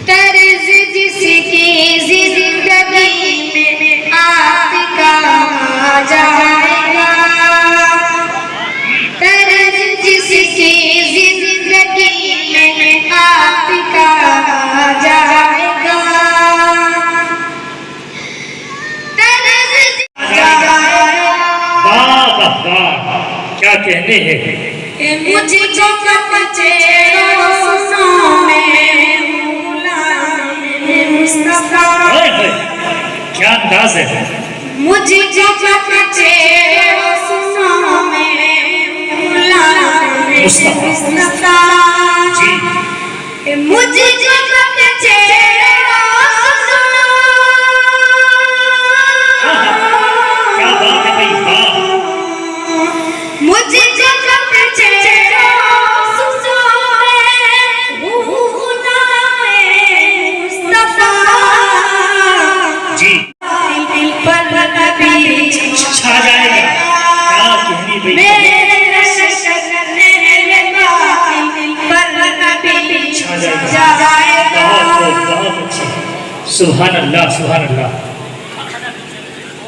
तर्ज जिसकी जिंदगी में आपका आ जाएगा, तर्ज जिसकी जिंदगी में आपका आ जाएगा, तर्ज क्या कहने हैं मुझे जो कच्चे रोज़ों में मुस्तफा, क्या अंदाज है। मुझे जो कच्चे रोज़ों में मुस्तफा जी, मुझे जो कच्चे क्या बात है भाई, वाह। मुझे जो कच्चे रोज़ों में मुस्तफा जी दिल पर कभी छा जाएगा। क्या कहनी भाई, मेरे नशे करने लगा, दिल पर कभी छा जाएगा। बहुत बहुत अच्छा। सुभान अल्लाह, सुभान अल्लाह।